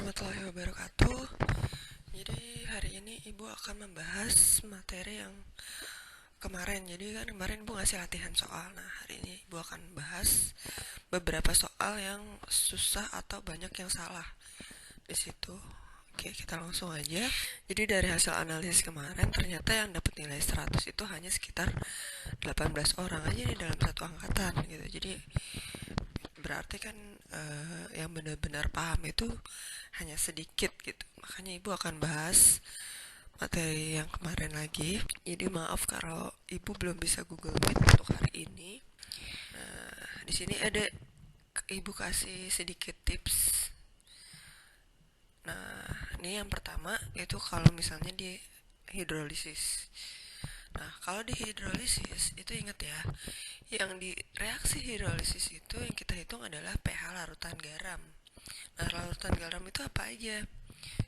warahmatullahi wabarakatuh. Jadi hari ini Ibu akan membahas materi yang kemarin. Jadi kan kemarin Ibu ngasih latihan soal. Nah, hari ini Ibu akan bahas beberapa soal yang susah atau banyak yang salah di situ. Oke, kita langsung aja. Jadi dari hasil analisis kemarin ternyata yang dapat nilai 100 itu hanya sekitar 18 orang aja nih dalam satu angkatan gitu. Jadi berarti kan yang benar-benar paham itu hanya sedikit gitu. Makanya Ibu akan bahas materi yang kemarin lagi. Jadi maaf kalau Ibu belum bisa Google Meet untuk hari ini. Di sini ada Ibu kasih sedikit tips. Nah, ini yang pertama itu kalau misalnya di hidrolisis. Nah, kalau di hidrolisis itu ingat ya, yang di reaksi hidrolisis itu yang kita hitung adalah pH larutan garam. Nah, larutan garam itu apa aja?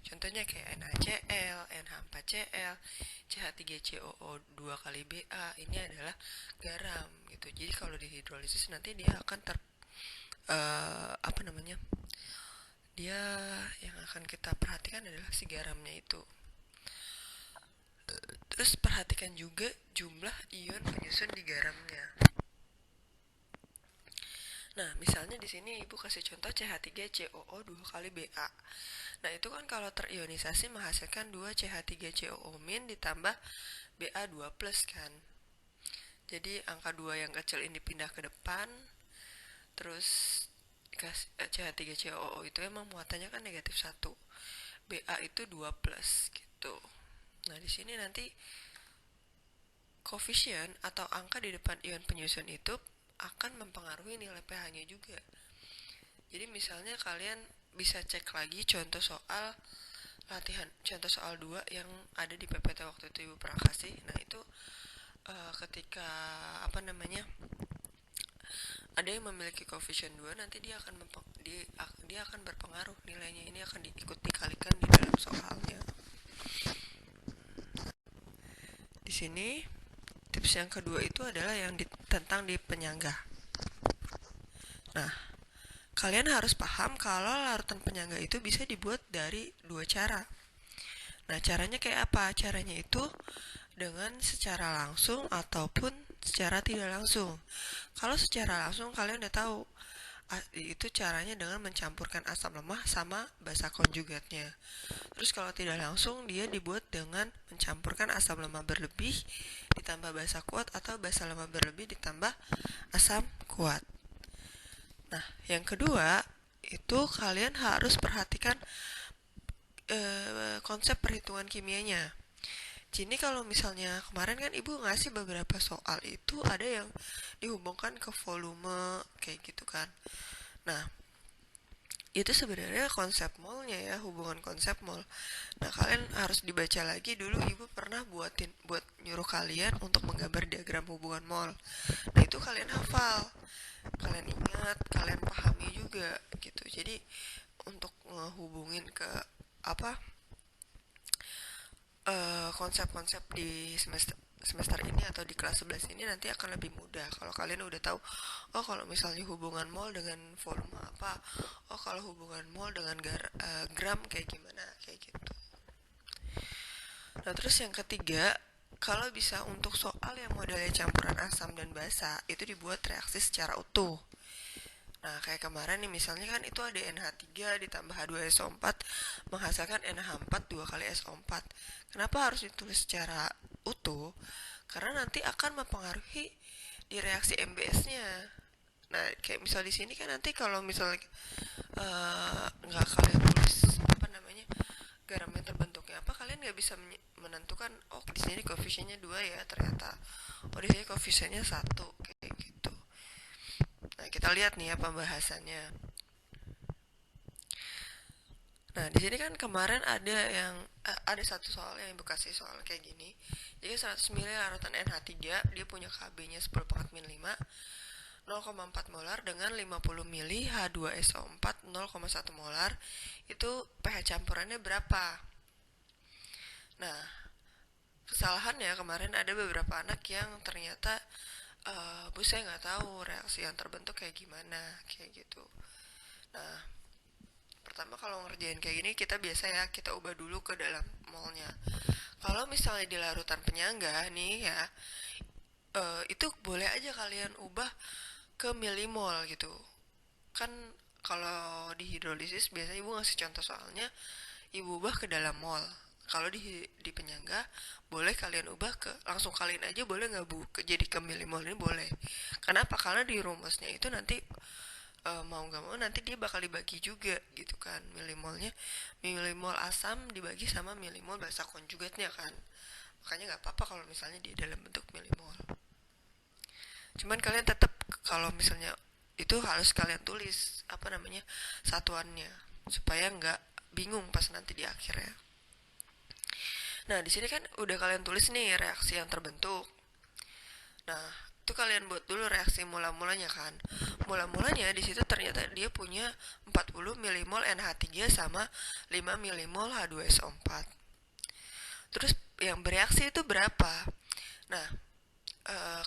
Contohnya kayak NaCl, NH4Cl, CH3COO2 kali Ba, ini adalah garam gitu. Jadi kalau di hidrolisis nanti dia akan apa namanya? Dia yang akan kita perhatikan adalah si garamnya itu. Terus perhatikan juga jumlah ion penyusun di garamnya. Nah, misalnya di sini Ibu kasih contoh CH3COO2 kali Ba. Nah, itu kan kalau terionisasi menghasilkan 2 CH3COO- ditambah Ba2+ kan. Jadi angka 2 yang kecil ini pindah ke depan. Terus CH3COO itu emang muatannya kan negatif 1. Ba itu 2+ gitu. Nah, di sini nanti koefisien atau angka di depan ion penyusun itu akan mempengaruhi nilai pH-nya juga. Jadi misalnya kalian bisa cek lagi contoh soal latihan, contoh soal 2 yang ada di PPT waktu itu Ibu pernah kasih. Nah, itu ketika apa namanya? Ada yang memiliki koefisien 2, nanti dia akan berpengaruh, nilainya ini akan diikut dikalikan di dalam soalnya. Di sini tips yang kedua itu adalah yang tentang di penyangga. Nah, kalian harus paham kalau larutan penyangga itu bisa dibuat dari dua cara. Nah, caranya kayak apa? Caranya itu dengan secara langsung ataupun secara tidak langsung. Kalau secara langsung kalian udah tahu, itu caranya dengan mencampurkan asam lemah sama basa konjugatnya. Terus kalau tidak langsung dia dibuat dengan mencampurkan asam lemah berlebih ditambah basa kuat atau basa lemah berlebih ditambah asam kuat. Nah, yang kedua itu kalian harus perhatikan konsep perhitungan kimianya. Jadi kalau misalnya kemarin kan Ibu ngasih beberapa soal itu ada yang dihubungkan ke volume kayak gitu kan. Nah, itu sebenarnya konsep molnya ya, hubungan konsep mol. Nah, kalian harus dibaca lagi dulu. Ibu pernah buat nyuruh kalian untuk menggambar diagram hubungan mol. Nah, itu kalian hafal, kalian ingat, kalian pahami juga gitu. Jadi untuk ngehubungin ke apa konsep-konsep di semester ini atau di kelas 11 ini nanti akan lebih mudah kalau kalian udah tahu, oh kalau misalnya hubungan mol dengan volume apa, oh kalau hubungan mol dengan gram kayak gimana, kayak gitu. Nah, terus yang ketiga, kalau bisa untuk soal yang modelnya campuran asam dan basa itu dibuat reaksi secara utuh. Nah, kayak kemarin nih misalnya kan itu ada NH3 ditambah H2SO4 menghasilkan NH4 2 kali SO4. Kenapa harus ditulis secara utuh? Karena nanti akan mempengaruhi di reaksi MBS-nya. Nah, kayak misal di sini kan nanti kalau misalnya nggak kalian tulis apa namanya garam yang terbentuknya apa, kalian nggak bisa menentukan oh di sini koefisiennya 2 ya ternyata, oh di sini koefisiennya 1 kayak gitu. Nah, kita lihat nih ya pembahasannya. Nah, di sini kan kemarin ada satu soal yang bekas soal kayak gini. Jadi 100 ml larutan NH3 dia punya Kb-nya 10 pangkat min 5, 0,4 molar dengan 50 ml H2SO4 0,1 molar. Itu pH campurannya berapa? Nah, kesalahannya kemarin ada beberapa anak yang ternyata Bu saya nggak tahu reaksi yang terbentuk kayak gimana kayak gitu. Nah, pertama kalau ngerjain kayak gini kita biasa ya kita ubah dulu ke dalam molnya. Kalau misalnya di larutan penyangga nih ya, itu boleh aja kalian ubah ke milimol gitu. Kan kalau di hidrolisis biasanya ibu ngasih contoh soalnya ibu ubah ke dalam mol. Kalau di penyangga boleh kalian ubah ke langsung kalian aja boleh nggak bu jadi ke milimol ini boleh. Kenapa? Karena di rumusnya itu nanti mau nggak mau nanti dia bakal dibagi juga gitu kan milimolnya, milimol asam dibagi sama milimol basa konjugatnya kan, makanya nggak apa-apa kalau misalnya dia dalam bentuk milimol. Cuman kalian tetap kalau misalnya itu harus kalian tulis apa namanya satuannya supaya nggak bingung pas nanti di akhir ya. Nah di sini kan udah kalian tulis nih reaksi yang terbentuk. Nah itu kalian buat dulu reaksi mula-mulanya kan. Mula-mulanya di situ ternyata dia punya 40 milimol NH3 sama 5 milimol H2SO4. Terus yang bereaksi itu berapa? Nah,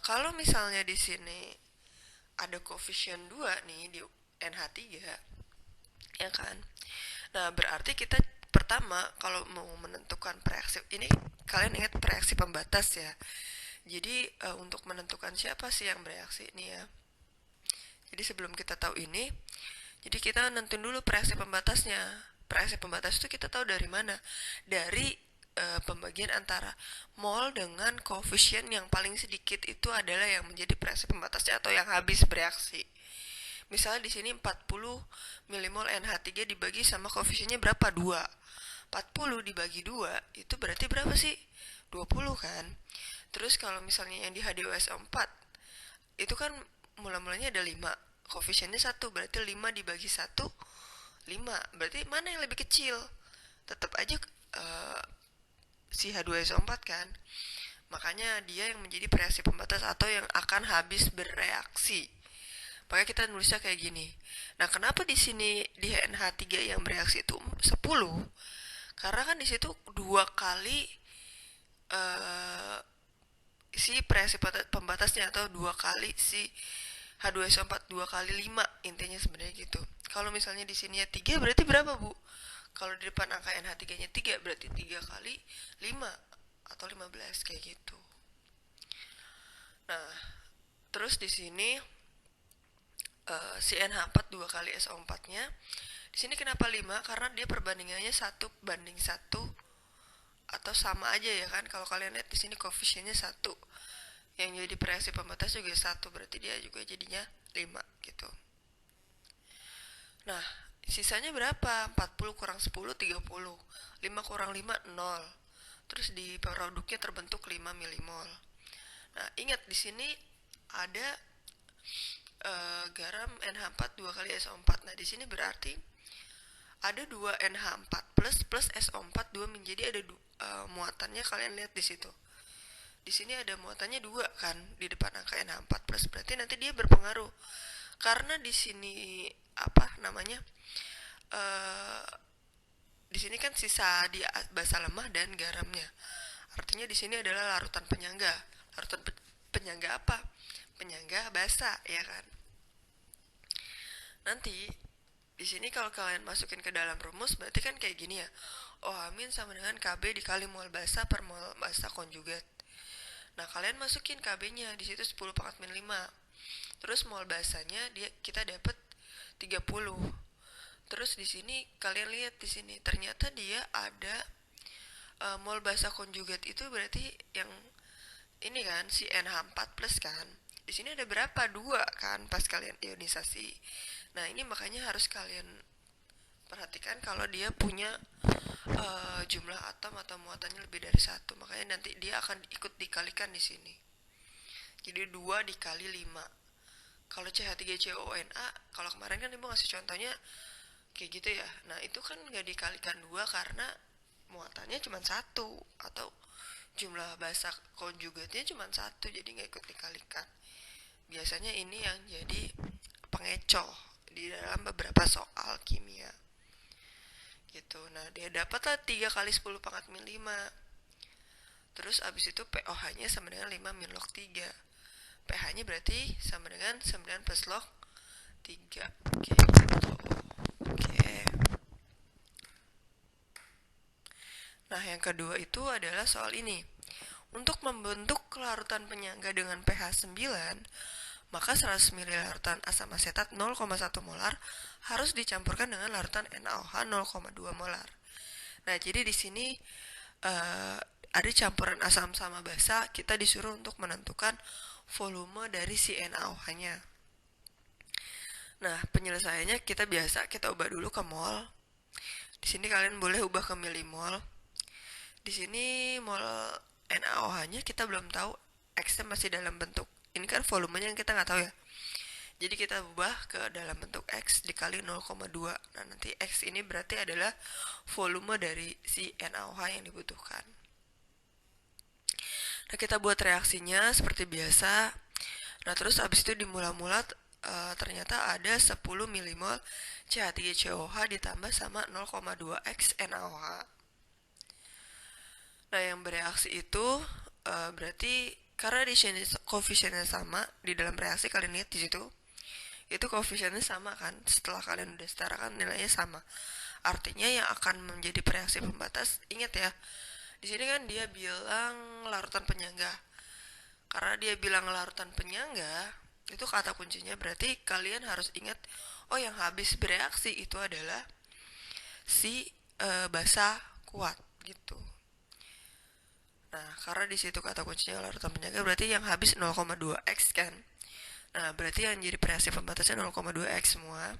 kalau misalnya di sini ada koefisien 2 nih di NH3 ya kan. Nah, berarti kita pertama kalau mau menentukan reaksi ini kalian ingat reaksi pembatas ya. Jadi untuk menentukan siapa sih yang bereaksi ini ya. Jadi sebelum kita tahu ini, jadi kita nentuin dulu reaksi pembatasnya. Reaksi pembatas itu kita tahu dari mana? Dari pembagian antara mol dengan koefisien yang paling sedikit itu adalah yang menjadi reaksi pembatasnya atau yang habis bereaksi. Misalnya di sini 40 milimol NH3 dibagi sama koefisiennya berapa? 2. 40 dibagi 2 itu berarti berapa sih? 20 kan? Terus kalau misalnya yang di H2SO4 itu kan mula-mulanya ada 5, koefisiennya 1, berarti 5 dibagi 1 5, berarti mana yang lebih kecil? Tetap aja si H2SO4 kan. Makanya dia yang menjadi reaksi pembatas atau yang akan habis bereaksi. Makanya kita nulisnya kayak gini. Nah, kenapa di sini di NH3 yang bereaksi itu 10? Karena kan di situ 2 kali si reaksi pembatasnya atau 2 kali si H2SO4 2 kali 5 intinya sebenarnya gitu. Kalau misalnya di sininya 3 berarti berapa, Bu? Kalau di depan angka NH3-nya 3 berarti 3 kali 5 atau 15 kayak gitu. Nah, terus di sini si NH4 2 kali SO4-nya. Di sini kenapa 5? Karena dia perbandingannya 1:1 atau sama aja ya kan. Kalau kalian lihat di sini koefisiennya 1. Yang jadi reaksi pembatas juga 1, berarti dia juga jadinya 5 gitu. Nah, sisanya berapa? 40 kurang 10 30. 5 kurang 5 0. Terus di produknya terbentuk 5 milimol. Nah, ingat di sini ada garam NH4 2 kali SO4. Nah, di sini berarti ada 2 NH4 plus SO4 2 menjadi ada muatannya kalian lihat di situ. Di sini ada muatannya 2 kan di depan angka NH4 plus, berarti nanti dia berpengaruh. Karena di sini apa namanya? Di sini kan sisa di basa lemah dan garamnya. Artinya di sini adalah larutan penyangga. Larutan penyangga apa? Penyangga basa ya kan. Nanti di sini kalau kalian masukin ke dalam rumus berarti kan kayak gini ya. OH- sama dengan KB dikali mol basa per mol basa konjugat. Nah, kalian masukin KB-nya di situ 10 pangkat min 5. Terus mol basanya dia kita dapat 30. Terus di sini kalian lihat di sini ternyata dia ada mol basa konjugat itu berarti yang ini kan si NH4 plus kan. Di sini ada berapa? 2 kan pas kalian ionisasi. Nah, ini makanya harus kalian perhatikan kalau dia punya jumlah atom atau muatannya lebih dari 1. Makanya nanti dia akan ikut dikalikan di sini. Jadi 2 dikali 5. Kalau CH3CONA, kalau kemarin kan ibu ngasih contohnya kayak gitu ya. Nah, itu kan nggak dikalikan 2 karena muatannya cuma 1 atau jumlah basa konjugatnya cuma 1, jadi nggak ikut dikalikan. Biasanya ini yang jadi pengecoh di dalam beberapa soal kimia gitu. Nah, dia dapatlah 3 kali 10 pangkat min 5. Terus abis itu POH-nya sama dengan 5 min log 3. pH-nya berarti sama dengan 9 plus log 3. Oke, gitu. Oke. yang kedua itu adalah soal ini. Untuk membentuk larutan penyangga dengan pH 9, maka 100 ml larutan asam asetat 0,1 molar harus dicampurkan dengan larutan NaOH 0,2 molar. Nah, jadi di sini ada campuran asam sama basa, kita disuruh untuk menentukan volume dari si NaOH-nya. Nah, penyelesaiannya kita ubah dulu ke mol. Di sini kalian boleh ubah ke milimol. Di sini mol NaOH-nya kita belum tahu, X-nya masih dalam bentuk. Ini kan volumenya yang kita nggak tahu ya. Jadi kita ubah ke dalam bentuk X dikali 0,2. Nah, nanti X ini berarti adalah volume dari si NaOH yang dibutuhkan. Nah, kita buat reaksinya seperti biasa. Nah, terus abis itu di mula-mula ternyata ada 10 milimol CH3COH ditambah sama 0,2 X NaOH. Nah, yang bereaksi itu berarti karena di sini koefisiennya sama, di dalam reaksi kalian lihat di situ, itu koefisiennya sama kan. Setelah kalian udah setarakan nilainya sama. Artinya yang akan menjadi reaksi pembatas, ingat ya, di sini kan dia bilang larutan penyangga. Karena dia bilang larutan penyangga, itu kata kuncinya, berarti kalian harus ingat, oh yang habis bereaksi itu adalah si basa kuat gitu. Nah, karena di situ kata kuncinya larutan penyangga, berarti yang habis 0,2 X kan. Nah, berarti yang jadi reaksi pembatasnya 0,2 X semua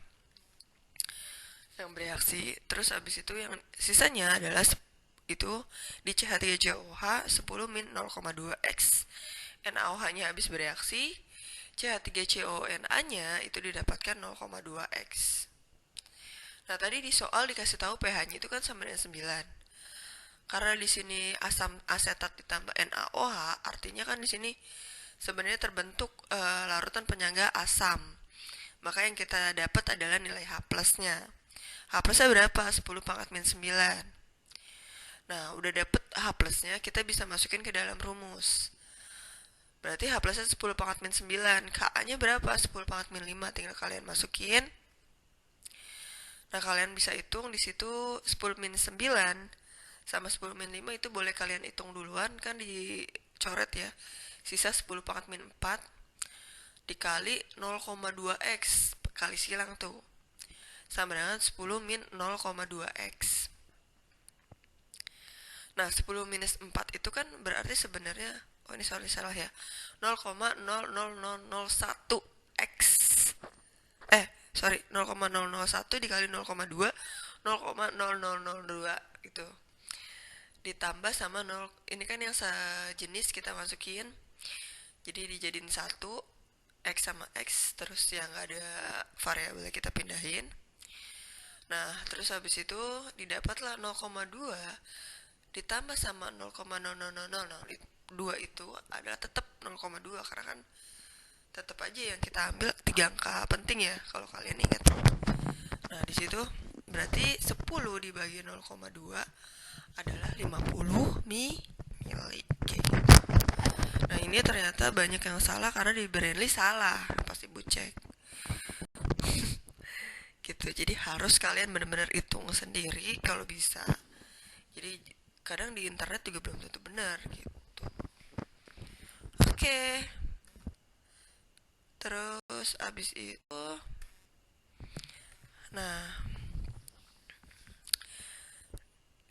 yang bereaksi. Terus habis itu yang sisanya adalah itu di CH3COH 10 min 0,2 X. NaOH-nya habis bereaksi, CH3CONA-nya itu didapatkan 0,2 X. Nah, tadi di soal dikasih tahu pH-nya itu kan sama dengan 9. Karena di sini asam asetat ditambah NaOH, artinya kan di sini sebenarnya terbentuk larutan penyangga asam. Maka yang kita dapat adalah nilai H plusnya. H plusnya berapa? 10 pangkat min 9. Nah, udah dapet H plusnya, kita bisa masukin ke dalam rumus. Berarti H plusnya 10 pangkat min 9. Ka-nya berapa? 10 pangkat min 5. Tinggal kalian masukin. Nah, kalian bisa hitung di situ 10 min 9 sama 10 min 5 itu boleh kalian hitung duluan, kan dicoret ya. Sisa 10 pangkat min 4 dikali 0,2 X, kali silang tuh, sama dengan 10 min 0,2 X. Nah, 10 minus 4 itu kan berarti sebenarnya, oh ini salah ya, 0,00001 X. 0,001 dikali 0,2, 0,0002 gitu. Ditambah sama 0, ini kan yang sejenis kita masukin. Jadi dijadiin 1, X sama X, terus yang gak ada variabel kita pindahin. Nah, terus habis itu didapatlah 0,2 ditambah sama 0,00002 itu adalah tetap 0,2, karena kan tetap aja yang kita ambil 3 angka penting ya kalau kalian ingat. Nah, di situ berarti 10 dibagi 0,2 adalah 50 mili. Nah, ini ternyata banyak yang salah karena di Brainly salah pas ibu cek. Gitu. Jadi harus kalian benar-benar hitung sendiri kalau bisa. Jadi kadang di internet juga belum tentu benar gitu. Oke. Terus abis itu, nah,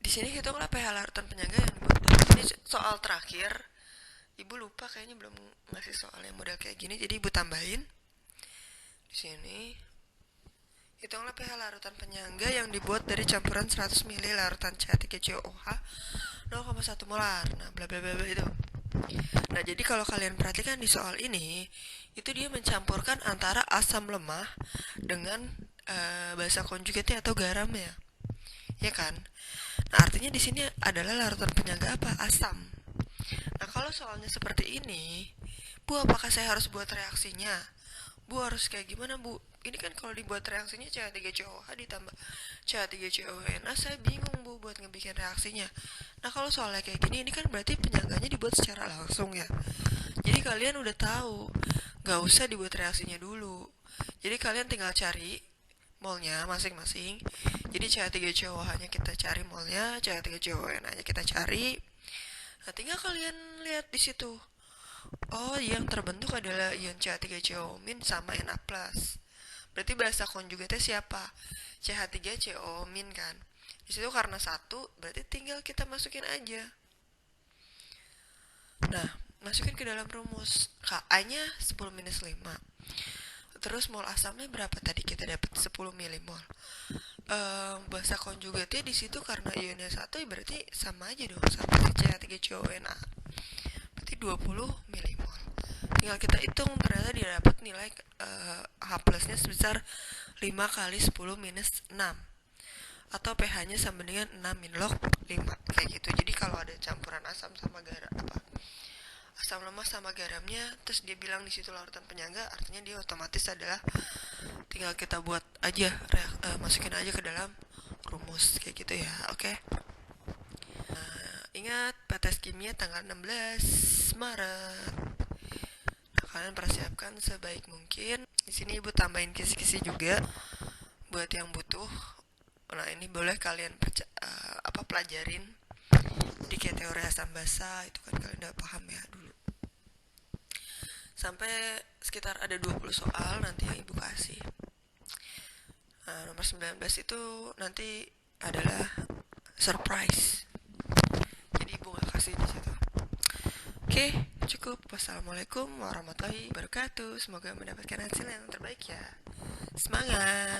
di sini hitunglah pH larutan penyangga yang dibuat. Ini soal terakhir. Ibu lupa kayaknya belum ngasih soal yang model kayak gini, jadi ibu tambahin di sini. Hitunglah pH larutan penyangga yang dibuat dari campuran 100 ml larutan CH3COH 0,1 molar. Nah, bla bla bla itu. Nah, jadi kalau kalian perhatikan di soal ini, itu dia mencampurkan antara asam lemah dengan basa konjugatnya atau garamnya. Ya kan? Nah, artinya di sini adalah larutan penyangga apa? Asam. Nah, kalau soalnya seperti ini, Bu, apakah saya harus buat reaksinya? Bu, harus kayak gimana, Bu? Ini kan kalau dibuat reaksinya CH3COH ditambah CH3CONA, saya bingung, Bu, buat ngebikin reaksinya. Nah, kalau soalnya kayak gini, ini kan berarti penyangganya dibuat secara langsung ya. Jadi kalian udah tahu, gak usah dibuat reaksinya dulu. Jadi kalian tinggal cari mallnya masing-masing. Jadi CH3CO hanya kita cari mallnya, CH3CON hanya kita cari. Nah, tinggal kalian lihat di situ. Oh, yang terbentuk adalah ion CH3CO- sama Na+. Berarti bahasa konjugatnya siapa? CH3CO- kan. Di situ karena satu, berarti tinggal kita masukin aja. Nah, masukin ke dalam rumus. Ka-nya 10 minus 5. Terus mol asamnya berapa tadi kita dapat 10 milimol. Bahasa konjugatnya di situ karena ionnya satu, berarti sama aja dong sama si CH3CONA. Berarti 20 milimol. Tinggal kita hitung, ternyata dia dapat nilai H plusnya sebesar 5 kali 10 minus 6, atau pH-nya sama dengan 6 min log 5 kayak gitu. Jadi kalau ada campuran asam sama garam, asam lemas sama garamnya, terus dia bilang di situ larutan penyangga, artinya dia otomatis adalah tinggal kita buat aja, masukin aja ke dalam rumus kayak gitu ya. Oke. Ingat tes kimia tanggal 16 Maret. Nah, kalian persiapkan sebaik mungkin. Di sini ibu tambahin kisi-kisi juga buat yang butuh. Nah, ini boleh kalian pelajarin di kayak teori asam basa, itu kan kalian udah paham ya dulu. Sampai sekitar ada 20 soal nanti yang ibu kasih. Nah, nomor 19 itu nanti adalah surprise. Jadi ibu gak kasih di situ. Oke, cukup. Wassalamualaikum warahmatullahi wabarakatuh. Semoga mendapatkan hasil yang terbaik ya. Semangat.